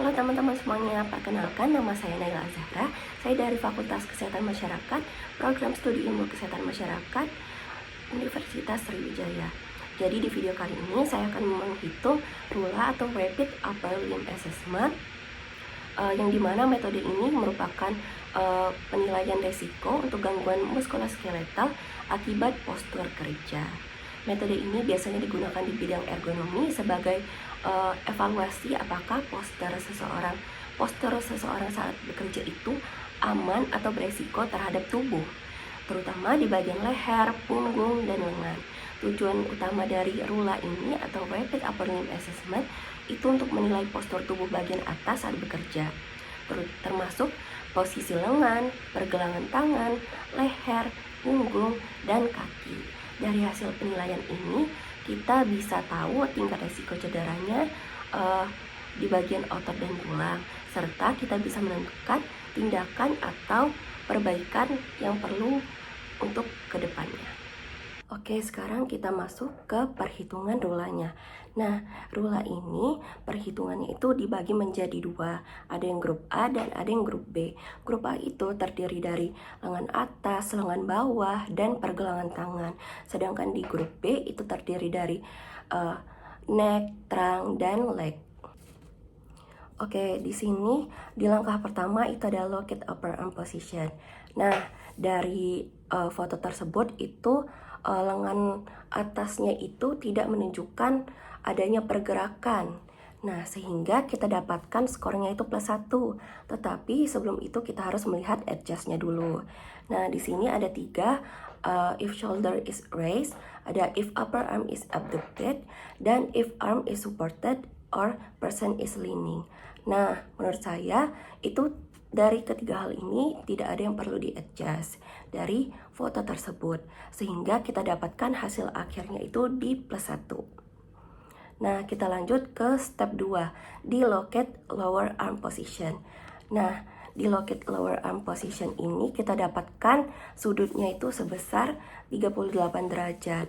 Halo teman-teman semuanya, perkenalkan nama saya Naila Azahra. Saya dari Fakultas Kesehatan Masyarakat, Program Studi Ilmu Kesehatan Masyarakat, Universitas Sriwijaya. Jadi di video kali ini saya akan menghitung RULA atau Rapid Upper Limb Assessment, yang dimana metode ini merupakan penilaian resiko untuk gangguan muskuloskeletal akibat postur kerja. Metode ini biasanya digunakan di bidang ergonomi sebagai evaluasi apakah postur seseorang saat bekerja itu aman atau beresiko terhadap tubuh, terutama di bagian leher, punggung, dan lengan. Tujuan utama dari RULA ini atau Rapid Upper Limb Assessment itu untuk menilai postur tubuh bagian atas saat bekerja, termasuk posisi lengan, pergelangan tangan, leher, punggung, dan kaki. Dari hasil penilaian ini, kita bisa tahu tingkat resiko cederanya di bagian otot dan tulang, serta kita bisa menentukan tindakan atau perbaikan yang perlu untuk kedepannya. Oke, sekarang kita masuk ke perhitungan RULA-nya. Nah, RULA ini perhitungannya itu dibagi menjadi dua. Ada yang grup A dan ada yang grup B. Grup A itu terdiri dari lengan atas, lengan bawah, dan pergelangan tangan. Sedangkan di grup B itu terdiri dari neck, trunk, dan leg. Oke, di sini di langkah pertama itu ada locate upper arm position. Nah, dari foto tersebut itu lengan atasnya itu tidak menunjukkan adanya pergerakan. Nah, sehingga kita dapatkan skornya itu +1. Tetapi sebelum itu kita harus melihat adjustnya dulu. Nah, di sini ada 3, if shoulder is raised, ada if upper arm is abducted, dan if arm is supported or person is leaning. Nah, menurut saya itu dari ketiga hal ini tidak ada yang perlu di-adjust dari foto tersebut, sehingga kita dapatkan hasil akhirnya itu di +1. Nah, kita lanjut ke step 2, di locate lower arm position. Nah, di locate lower arm position ini kita dapatkan sudutnya itu sebesar 38 derajat.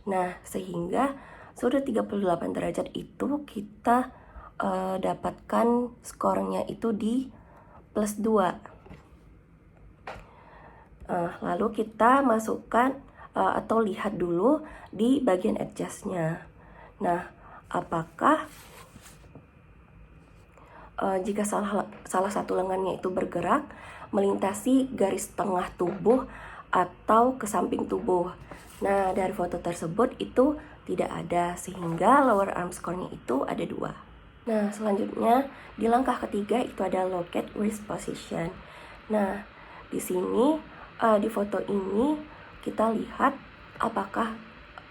Nah, sehingga sudut 38 derajat itu kita dapatkan skornya itu di +2. Lalu kita masukkan atau lihat dulu di bagian adjustnya. Nah, apakah jika salah satu lengannya itu bergerak melintasi garis tengah tubuh atau ke samping tubuh. Nah, dari foto tersebut itu tidak ada, sehingga lower arm score-nya itu ada 2. Nah, selanjutnya di langkah ketiga itu ada locate wrist position. Nah, di sini di foto ini kita lihat apakah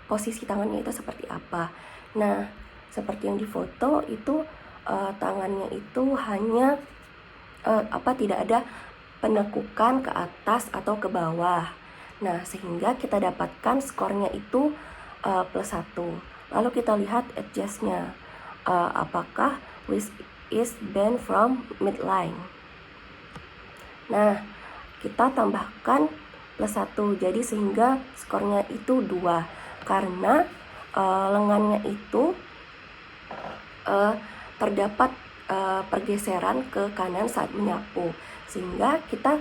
posisi tangannya itu seperti apa. Nah, seperti yang di foto itu tangannya itu hanya tidak ada penekukan ke atas atau ke bawah. Nah, sehingga kita dapatkan skornya itu +1. Lalu kita lihat adjustnya. Apakah wrist is bent from midline. Nah, kita tambahkan +1, jadi sehingga skornya itu 2, karena lengannya itu terdapat pergeseran ke kanan saat menyapu, sehingga kita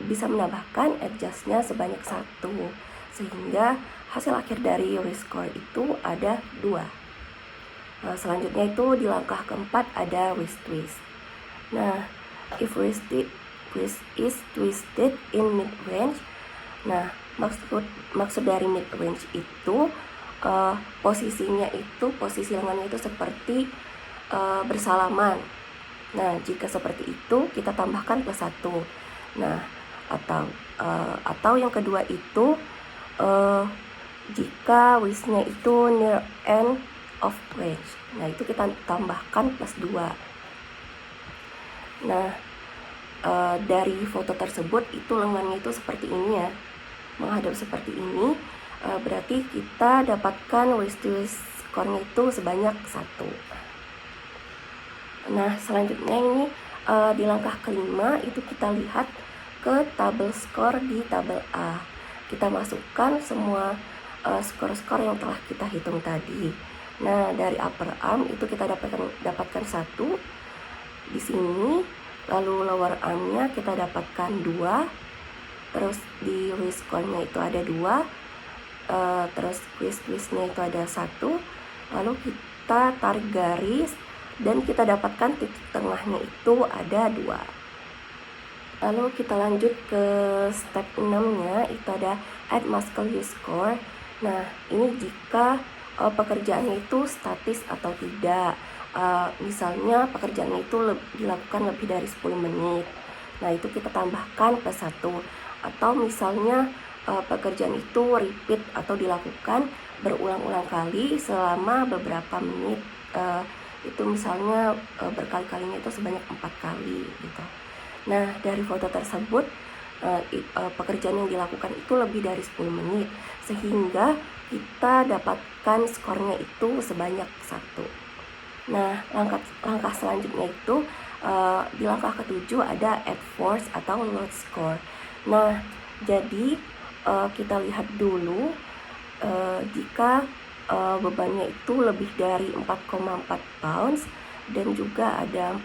bisa menambahkan adjustnya sebanyak 1, sehingga hasil akhir dari wrist score itu ada 2. Nah, selanjutnya itu di langkah keempat ada wrist twist. Nah, if wrist is twisted in mid range. Nah, maksud dari mid range itu posisinya itu, posisi lengannya itu seperti bersalaman. Nah, jika seperti itu kita tambahkan +1. Nah, atau yang kedua itu jika wristnya itu near end of range. Nah, itu kita tambahkan +2. Nah, dari foto tersebut itu lengannya itu seperti ini ya, menghadap seperti ini. Berarti kita dapatkan wrist twist score-nya itu sebanyak 1. Nah, selanjutnya ini di langkah kelima itu kita lihat ke tabel skor di tabel A. Kita masukkan semua skor-skor yang telah kita hitung tadi. Nah, dari upper arm itu kita dapatkan 1, di sini. Lalu lower armnya kita dapatkan 2, terus di wrist score-nya itu ada 2, terus twist-twistnya itu ada 1. Lalu kita tarik garis dan kita dapatkan titik tengahnya itu ada 2. Lalu kita lanjut ke step 6-nya, itu ada add muscle use score. Nah, ini jika pekerjaannya itu statis atau tidak. Misalnya pekerjaannya itu dilakukan lebih dari 10 menit. Nah, itu kita tambahkan plus 1. Atau misalnya pekerjaan itu repeat atau dilakukan berulang-ulang kali selama beberapa menit. Itu misalnya berkali-kalinya itu sebanyak 4 kali gitu. Nah, dari foto tersebut pekerjaan yang dilakukan itu lebih dari 10 menit, sehingga kita dapatkan skornya itu sebanyak 1. Nah, langkah selanjutnya itu di langkah ke-7 ada add force atau load score. Nah, jadi kita lihat dulu jika bebannya itu lebih dari 4,4 pounds dan juga ada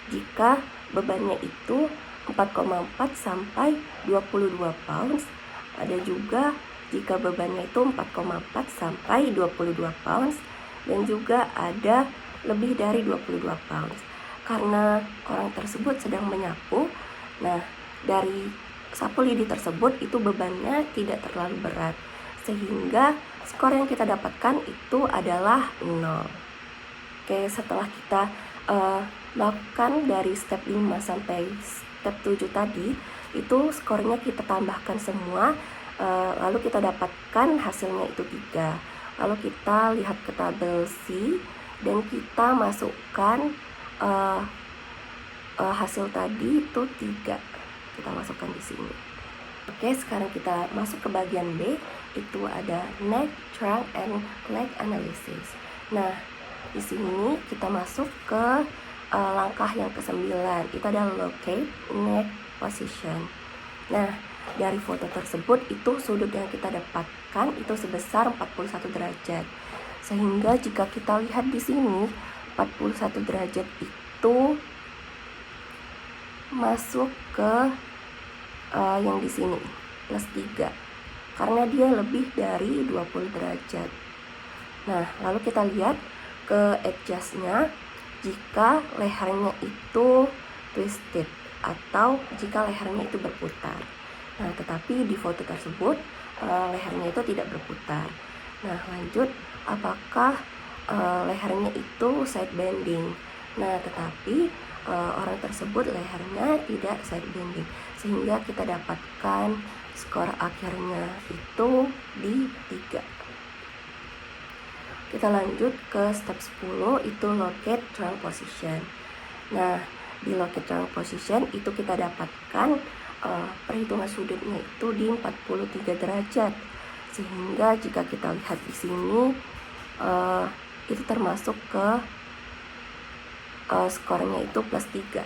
jika bebannya itu 4,4 sampai 22 pounds. Ada juga jika bebannya itu 4,4 sampai 22 pounds dan juga ada lebih dari 22 pounds. Karena orang tersebut sedang menyapu, nah dari sapu lidi tersebut itu bebannya tidak terlalu berat, sehingga skor yang kita dapatkan itu adalah 0. Oke, setelah kita lakukan dari step 5 sampai step 7 tadi, itu skornya kita tambahkan semua, lalu kita dapatkan hasilnya itu 3. Lalu kita lihat ke tabel C dan kita masukkan hasil tadi itu 3. Kita masukkan di sini. Oke, sekarang kita masuk ke bagian B, itu ada neck, trunk, and leg analysis. Nah, di sini kita masuk ke langkah yang ke-9, itu ada locate neck position. Nah, dari foto tersebut itu sudut yang kita dapatkan itu sebesar 41 derajat. Sehingga jika kita lihat di sini 41 derajat itu masuk ke yang di sini plus 3 karena dia lebih dari 20 derajat. Nah, lalu kita lihat ke adjustnya jika lehernya itu twisted atau jika lehernya itu berputar. Nah, tetapi di foto tersebut lehernya itu tidak berputar. Nah, lanjut, apakah lehernya itu side bending? Nah, tetapi orang tersebut lehernya tidak side bending, sehingga kita dapatkan skor akhirnya itu di 3. Kita lanjut ke step 10, itu locate trunk position. Nah, di locate trunk position itu kita dapatkan perhitungan sudutnya itu di 43 derajat. Sehingga jika kita lihat di sini itu termasuk ke skornya itu plus 3.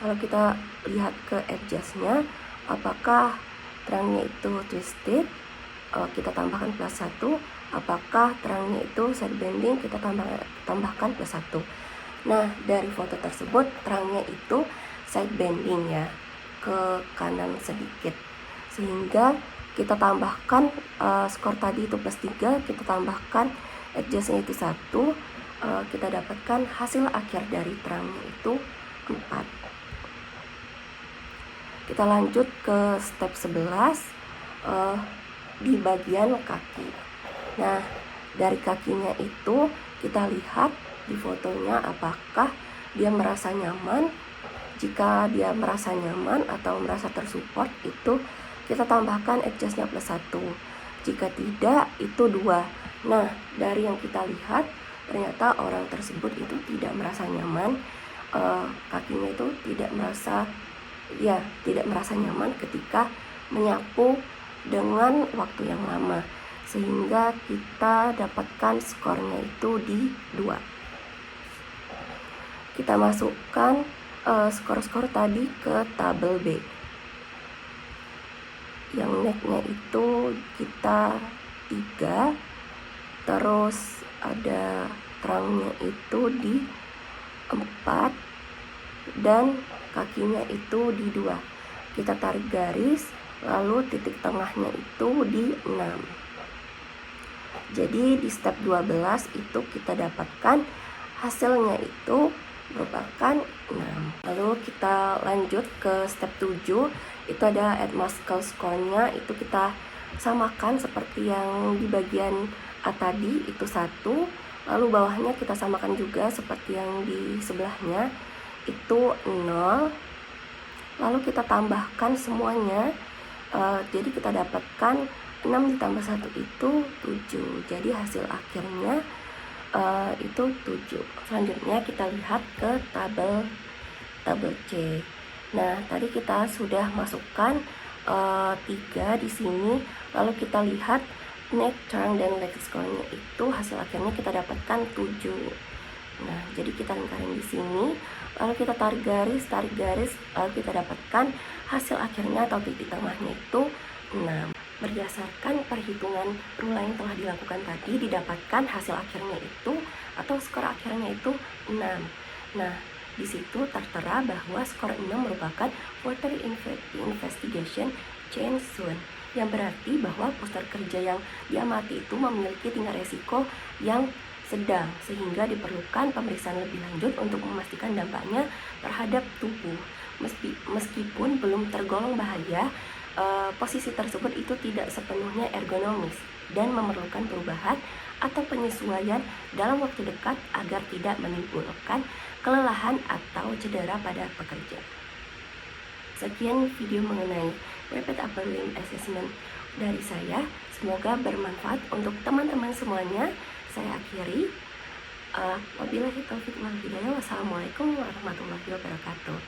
Kalau kita lihat ke adjustnya, apakah trungnya itu twisted, kita tambahkan plus 1. Apakah trungnya itu side bending, kita tambahkan plus 1. Nah, dari foto tersebut trungnya itu side bending ya, ke kanan sedikit, sehingga kita tambahkan skor tadi itu plus 3, kita tambahkan adjustnya itu 1, kita dapatkan hasil akhir dari trungnya itu 4. Kita lanjut ke step 11, di bagian kaki. Nah, dari kakinya itu kita lihat di fotonya apakah dia merasa nyaman. Jika dia merasa nyaman atau merasa tersupport, itu kita tambahkan adjustnya plus 1. Jika tidak, itu 2. Nah, dari yang kita lihat, ternyata orang tersebut itu tidak merasa nyaman, kakinya itu tidak merasa nyaman ketika menyapu dengan waktu yang lama, sehingga kita dapatkan skornya itu di 2. Kita masukkan skor-skor tadi ke tabel B. Yang necknya itu kita 3, terus ada trungnya itu di 4 dan kakinya itu di 2. Kita tarik garis, lalu titik tengahnya itu di 6. Jadi di step 12 itu kita dapatkan hasilnya itu merupakan 6. Lalu kita lanjut ke step 7, itu ada add muscle score-nya, itu kita samakan seperti yang di bagian A tadi, itu 1. Lalu bawahnya kita samakan juga seperti yang di sebelahnya, itu 0. Lalu kita tambahkan semuanya, jadi kita dapatkan 6 ditambah 1 itu 7. Jadi hasil akhirnya itu 7. Selanjutnya kita lihat ke tabel C. Nah, tadi kita sudah masukkan 3 di sini. Lalu kita lihat neck, trunk, dan leg score-nya itu hasil akhirnya kita dapatkan 7. Nah, jadi kita lingkarin di sini, lalu kita tarik garis, lalu kita dapatkan hasil akhirnya atau titik tengahnya itu 6. Berdasarkan perhitungan rula yang telah dilakukan tadi, didapatkan hasil akhirnya itu atau skor akhirnya itu 6. Nah, di situ tertera bahwa skor 6 merupakan further investigation change soon, yang berarti bahwa poster kerja yang diamati itu memiliki tingkat resiko yang sedang, sehingga diperlukan pemeriksaan lebih lanjut untuk memastikan dampaknya terhadap tubuh. Meskipun belum tergolong bahaya, posisi tersebut itu tidak sepenuhnya ergonomis dan memerlukan perubahan atau penyesuaian dalam waktu dekat agar tidak menimbulkan kelelahan atau cedera pada pekerja. Sekian video mengenai Rapid Upper Limb Assessment dari saya. Semoga bermanfaat untuk teman-teman semuanya. Saya akhiri. Wabillahi taufiq wal hidayah. Wassalamualaikum warahmatullahi wabarakatuh.